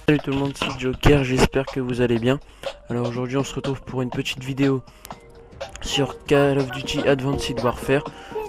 Salut tout le monde, c'est Joker, j'espère que vous allez bien. Alors aujourd'hui on se retrouve pour une petite vidéo sur Call of Duty Advanced Warfare.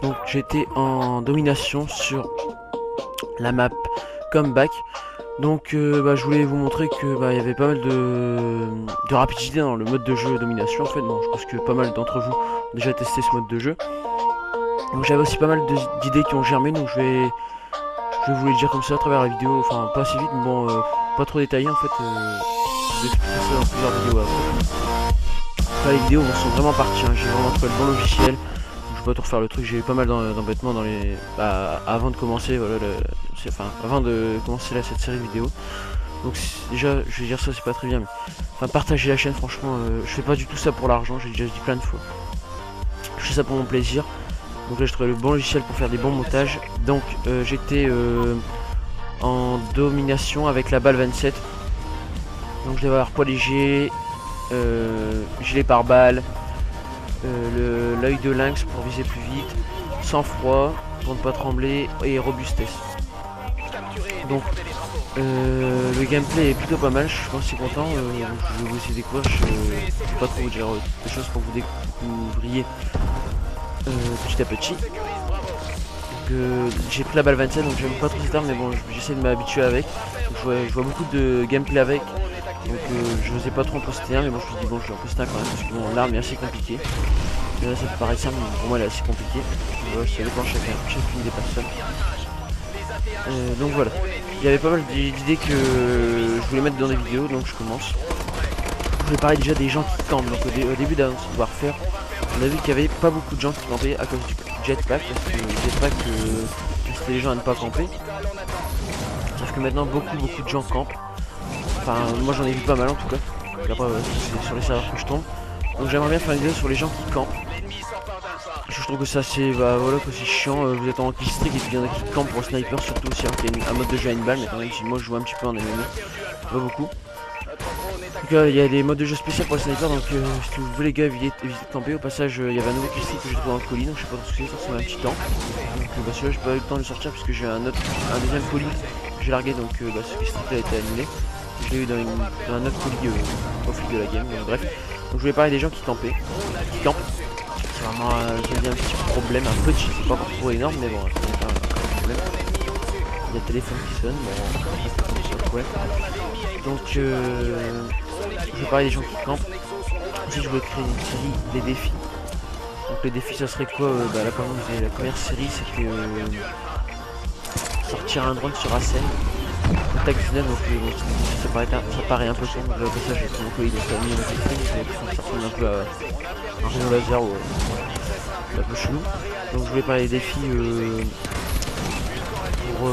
Donc j'étais en domination sur la map Comeback. Donc je voulais vous montrer que il y avait pas mal de rapidité dans le mode de jeu domination en fait. Bon, je pense que pas mal d'entre vous ont déjà testé ce mode de jeu. Donc j'avais aussi pas mal d'idées qui ont germé, donc je vais vous les dire comme ça à travers la vidéo, enfin pas assez vite, mais bon, pas trop détaillé en fait. Je vous expliquerai ça dans plusieurs vidéos après. Enfin, les vidéos sont vraiment parties, hein. J'ai vraiment trouvé le bon logiciel. Donc, je vais pas tout refaire le truc, j'ai eu pas mal d'embêtements dans les. Avant de commencer, voilà, avant de commencer cette série de vidéos. Donc déjà, je vais dire ça, c'est pas très bien, mais enfin partager la chaîne, franchement, je fais pas du tout ça pour l'argent, j'ai déjà dit plein de fois. Je fais ça pour mon plaisir. Donc là je trouvais le bon logiciel pour faire des bons montages. Donc j'étais en domination avec la balle 27. Donc je devais avoir poids léger, gilet pare-balles, l'œil de lynx pour viser plus vite, sang-froid pour ne pas trembler et robustesse. Donc le gameplay est plutôt pas mal, je pense que c'est content. Je vais vous essayer de découvrir, je vais pas trop vous dire des choses pour vous découvrir petit à petit. J'ai pris la balle 27, donc j'aime pas trop cette arme, mais bon, j'essaie de m'habituer avec. Je vois beaucoup de gameplay avec, donc je n'osais pas trop en poster un, mais bon, je me suis dit bon, je vais en poster un quand même, parce que bon, l'arme est assez compliquée. Et là, ça peut paraître simple, mais pour moi, elle est assez compliquée. Voilà, ça dépend chacune des personnes. Donc voilà, il y avait pas mal d'idées que je voulais mettre dans des vidéos, donc je commence. Je vais parler déjà des gens qui campent. Donc au début d'Advanced Warfare, on a vu qu'il y avait pas beaucoup de gens qui campaient à cause du jetpack, parce que le jetpack c'était les gens à ne pas camper. Sauf que maintenant beaucoup de gens campent. Enfin moi j'en ai vu pas mal en tout cas. Après c'est sur les serveurs que je tombe. Donc j'aimerais bien faire une vidéo sur les gens qui campent. Je trouve que ça c'est voilà que c'est chiant, vous êtes en kill streak et puis il y en a qui campent pour le sniper surtout aussi, alors qu'il y a un mode de jeu à une balle, mais quand même si moi je joue un petit peu en MMA, pas beaucoup. Donc il y a des modes de jeu spéciaux pour le sniper, donc si vous voulez les gars évitez de camper. Au passage il y avait un nouveau kill streak que j'ai trouvé dans le colis, donc je sais pas ce que c'est, ça ressemble à un petit temps. Donc celui-là j'ai pas eu le temps de le sortir parce que j'ai un deuxième colis que j'ai largué, donc ce kill streak là a été annulé. Je l'ai eu dans un autre colis au fil de la game, donc bref. Donc je voulais parler des gens qui campaient, qui campent. C'est vraiment un petit problème, un petit, c'est pas encore trop énorme, mais bon, c'est pas un problème. Il y a le téléphone qui sonne, bon, c'est pas un problème. Donc je vais parler des gens qui campent. Ensuite je voulais créer une série des défis. Donc les défis ça serait quoi la première série c'était sortir un drone sur Asen. Contact 19, donc ça paraît un peu con. Là au passage j'ai pris mon colis, donc ça a mis avec les films, ça ressemble un peu à un rayon laser ou un peu chelou. Donc je voulais parler des défis pour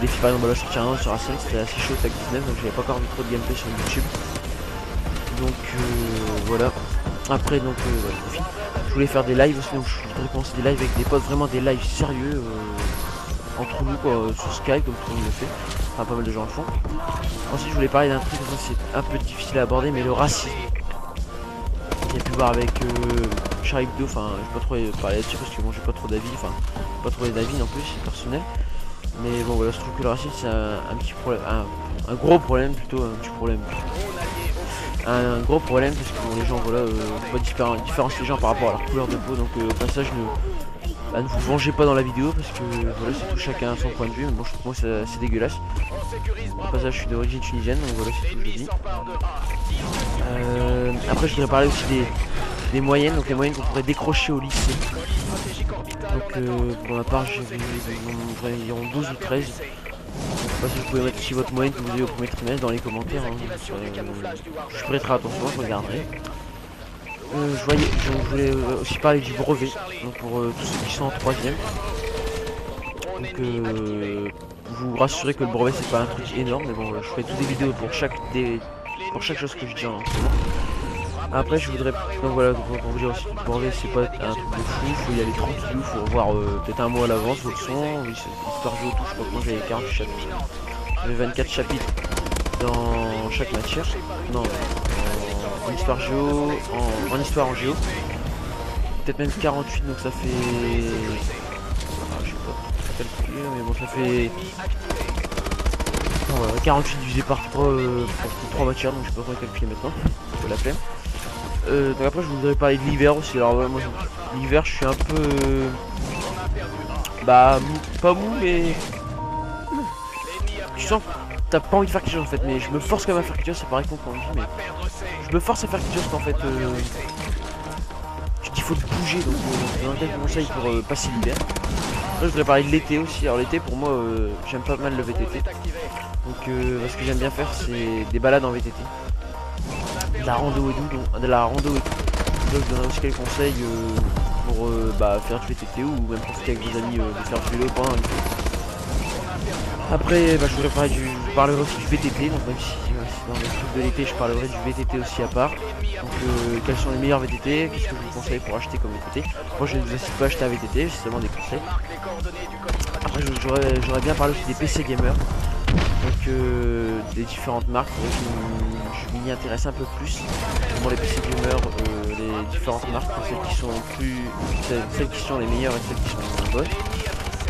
défi par exemple sortir un sur Asen, c'était assez chaud Tag 19, donc j'avais pas encore vu trop de gameplay sur YouTube. Donc voilà. Après donc défi. Je voulais faire des lives aussi, donc je voudrais commencer des lives avec des potes, vraiment des lives sérieux entre nous quoi, sur Skype comme tout le monde le fait. Enfin pas mal de gens le font. Ensuite je voulais parler d'un truc, c'est un peu difficile à aborder, mais le racisme. J'ai pu voir avec Charlie Hebdo, enfin je vais pas trop parler là-dessus parce que bon j'ai pas trop d'avis, enfin pas trop d'avis non plus, c'est personnel. Mais bon voilà, je trouve que le racisme c'est un petit problème, un gros problème plutôt, un petit problème. Un gros problème parce que bon, les gens voilà, faut pas différencier les gens par rapport à leur couleur de peau, donc au passage ne vous vengez pas dans la vidéo parce que voilà c'est tout chacun à son point de vue, mais bon je trouve que c'est dégueulasse. Au passage je suis d'origine tunisienne, donc voilà c'est tout ce que je dis. Après je voudrais parler aussi des moyennes, donc les moyennes qu'on pourrait décrocher au lycée. Donc pour ma part j'ai vu environ 12 ou 13. Je sais pas si vous pouvez mettre aussi votre moyenne que vous avez au premier trimestre dans les commentaires, hein. Je prêterai attention, je regarderai. Je voulais aussi parler du brevet, donc pour tous ceux qui sont en troisième. Donc vous rassurez que le brevet c'est pas un truc énorme, mais bon je ferai toutes des vidéos pour chaque chose que je dis en ce moment. Après je voudrais donc voilà pour vous dire aussi que le brevet c'est pas un truc de fou, il faut y aller tranquille, il faut voir peut-être un mois à l'avance votre son, histoire de tout, je crois que moi j'avais 48 chapitres. J'avais 24 chapitres dans chaque matière. Non, en histoire géo, en histoire en géo. Peut-être même 48, donc ça fait. Ah, je sais pas calculer, mais bon, ça fait voilà, 48 divisé par 3 pour 3 matières, donc je sais pas comment calculer maintenant, je la flemme. Donc après je voudrais parler de l'hiver aussi. Alors moi l'hiver je suis un peu bah mou, pas mou mais tu sens que t'as pas envie de faire quelque chose en fait, mais je me force quand même à faire quelque chose. C'est pareil con quand on dit, mais je me force à faire quelque chose qu'en fait il faut bouger. Donc je donne quelques conseils pour passer l'hiver. Là je voudrais parler de l'été aussi. Alors l'été pour moi j'aime pas mal le VTT, donc ce que j'aime bien faire c'est des balades en VTT, de la rando et tout, donc, de la rando et tout. Donc, je donnerai aussi quelques conseils pour faire du VTT ou même profiter avec vos amis de faire du vélo pendant l'été. Après je parlerai aussi du VTT, donc même si dans le truc de l'été je parlerai du VTT aussi à part. Donc quels sont les meilleurs VTT, qu'est-ce que je vous conseille pour acheter comme VTT. Moi je ne vous incite pas à acheter un VTT, c'est seulement des conseils. Après j'aurais bien parlé aussi des PC gamers, donc des différentes marques. Je m'y intéresse un peu plus. Pour les PC gamers, les différentes marques, celles qui sont les meilleures et celles qui sont les moins bonnes.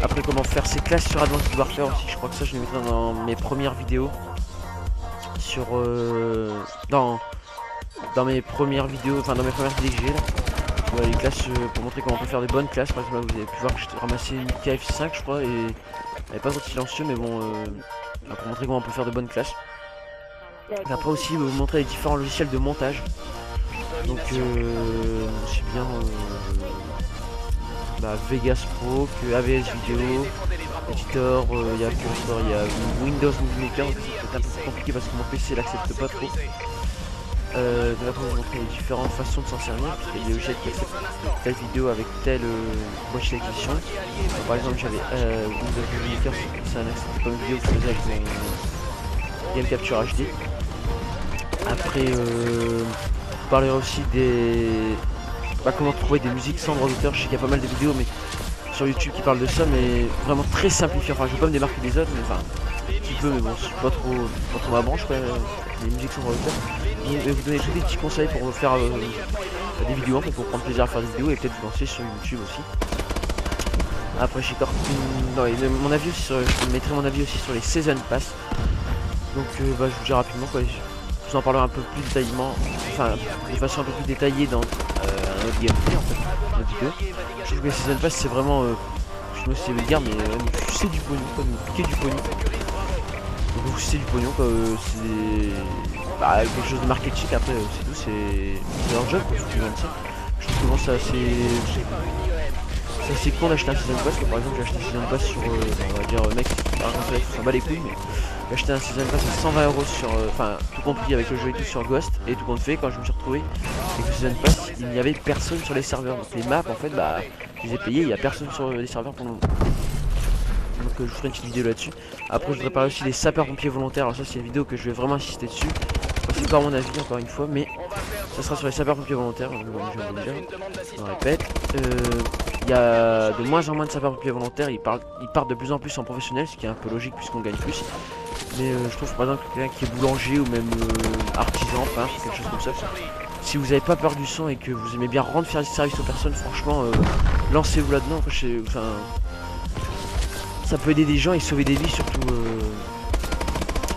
Après comment faire ses classes sur Advanced Warfare aussi, je crois que ça je le mettrai dans mes premières vidéos. Sur dans mes premières vidéos, enfin dans mes premières vidéos que j'ai là. Les classes pour montrer comment on peut faire des bonnes classes. Par exemple là, vous avez pu voir que j'ai ramassé une KF5 je crois et elle n'est pas trop silencieux, mais bon pour montrer comment on peut faire de bonnes classes. Et après aussi vous montrer les différents logiciels de montage. Donc aussi bien Vegas Pro que AVS Vidéo, Editor, il y a Cursor, il y a Windows Movie Maker, donc c'est peut-être un peu plus compliqué parce que mon PC l'accepte pas trop. Donc après je vous montrer les différentes façons de s'en servir, parce qu'il y a des logiciels qui acceptent telle vidéo avec telle boîtier d'acquisition. Par exemple j'avais Windows Movie Maker, ça n'accepte pas une vidéo que je faisais avec mon Game Capture HD. Après je parlerai aussi des comment trouver des musiques sans droit d'auteur. Je sais qu'il y a pas mal de vidéos mais sur YouTube qui parlent de ça, mais vraiment très simplifié. Enfin je vais pas me démarquer des autres, mais enfin un petit peu, mais bon c'est pas trop ma branche quoi, les musiques sans droit d'auteur. Je vais vous donner tous des petits conseils pour faire des vidéos en fait, pour prendre plaisir à faire des vidéos et peut-être vous lancer sur YouTube aussi. Après j'ai mon avis aussi je mettrai mon avis aussi sur les Season Pass. Donc je vous dis rapidement quoi, je vous en parlerai un peu plus détaillement, enfin de façon un peu plus détaillée dans un autre gameplay en fait, une autre vidéo. Je trouve que les Season Pass c'est vraiment, je me sais le dire, mais nous sucer du pognon quoi, nous piquer du pognon. Donc vous sucer du pognon quoi, c'est quelque chose de marketing. Après c'est tout, c'est leur job quoi, faut dire ça. Je trouve souvent ça c'est assez con d'acheter un Season Pass, que par exemple j'ai acheté un Season Pass sur, on va dire mec, ça s'en bat les couilles, mais j'ai acheté un Season Pass à 120 € sur, enfin tout compris avec le jeu et tout sur Ghost, et tout compte fait quand je me suis retrouvé avec le Season Pass, il n'y avait personne sur les serveurs, donc les maps en fait je les ai payés, il n'y a personne sur les serveurs pour le moment. Donc je vous ferai une petite vidéo là-dessus. Après je voudrais parler aussi des sapeurs-pompiers volontaires. Alors ça c'est une vidéo que je vais vraiment insister dessus. C'est pas mon avis encore une fois, mais ça sera sur les sapeurs-pompiers volontaires. Je le répète. Il y a de moins en moins de sapeurs-pompiers volontaires. Ils partent de plus en plus en professionnel, ce qui est un peu logique puisqu'on gagne plus. Mais je trouve par exemple quelqu'un qui est boulanger ou même artisan, peintre, quelque chose comme ça. Si vous n'avez pas peur du sang et que vous aimez bien rendre service aux personnes, franchement lancez-vous là-dedans. Ça peut aider des gens et sauver des vies, surtout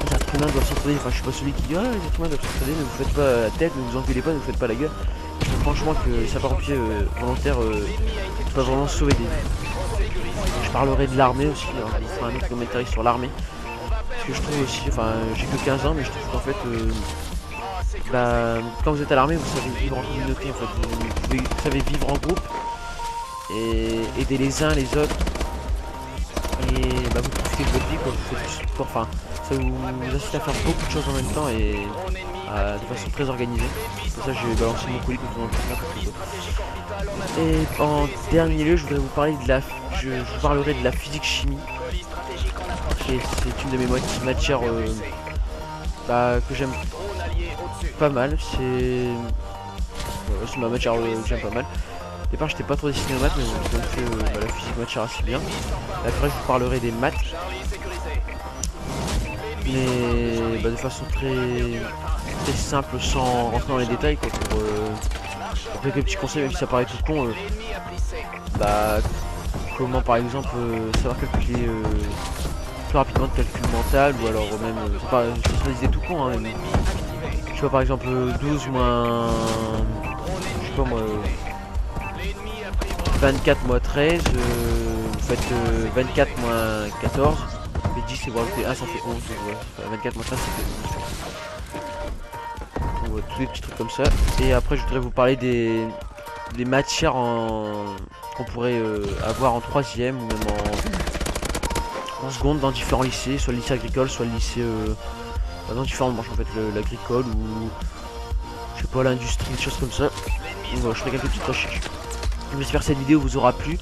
les êtres humains doivent s'entraider. Enfin je suis pas celui qui dit les êtres humains doivent s'entraider, ne vous faites pas la tête, ne vous engueulez pas, ne vous faites pas la gueule. Je trouve franchement que les sapeurs-pompiers volontaires peuvent vraiment sauver des vies. Je parlerai de l'armée aussi, alors je vous ferai un autre commentaire sur l'armée. Parce que je trouve aussi, enfin j'ai que 15 ans, mais je trouve qu'en fait quand vous êtes à l'armée vous savez vivre en communauté en fait, vous savez vivre en groupe et aider les uns les autres. Et vous profitez de votre vie quoi, vous faites du sport, enfin ça vous incite à faire beaucoup de choses en même temps et de façon très organisée. Pour ça j'ai balancé mon colis pour vous en. Et en dernier lieu je voudrais vous parler je vous parlerai de la physique chimie. Et c'est une de mes matières que j'aime pas mal, c'est ma matière que j'aime pas mal. Au départ j'étais pas trop destiné aux maths, mais bon, la physique m'attire assez bien. Après je vous parlerai des maths, mais de façon très simple, sans rentrer dans les détails quoi, pour quelques petits conseils, même si ça paraît tout con. Comment par exemple savoir calculer plus rapidement de calcul mental, ou alors même, c'est pas des idées tout con, hein, même. Je vois par exemple 12 moins, je sais pas moi, 24 moins 13, vous faites 24 moins 14, et 10 et vous rajoutez 1, ça fait 11, ouais, 24 moins 13 ça fait 11. Donc, ouais, tous les petits trucs comme ça. Et après je voudrais vous parler des matières qu'on pourrait avoir en 3ème ou même en seconde dans différents lycées, soit le lycée agricole, soit le lycée dans différentes branches en fait, l'agricole ou je sais pas l'industrie, des choses comme ça. Donc voilà, je ferai quelques petites recherches. J'espère que cette vidéo vous aura plu.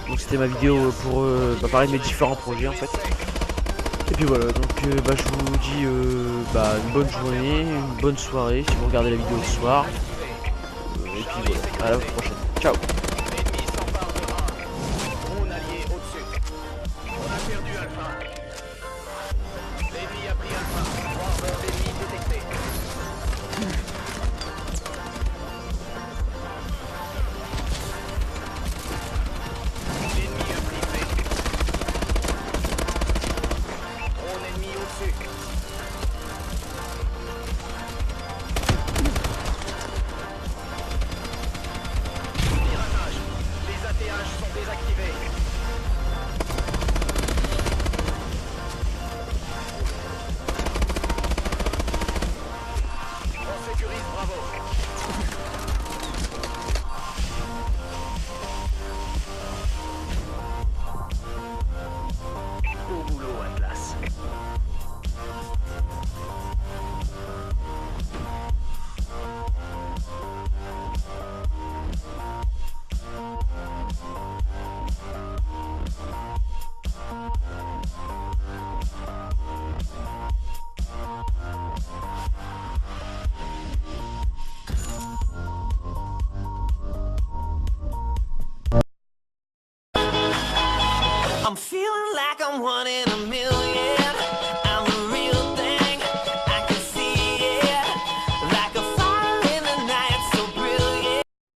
Donc c'était ma vidéo pour parler de mes différents projets en fait. Et puis voilà, donc je vous dis une bonne journée, une bonne soirée si vous regardez la vidéo ce soir. Et puis voilà, à la prochaine. Ciao. L'ennemi s'empare de Bravo. Mon allié au-dessus. On a perdu Alpha.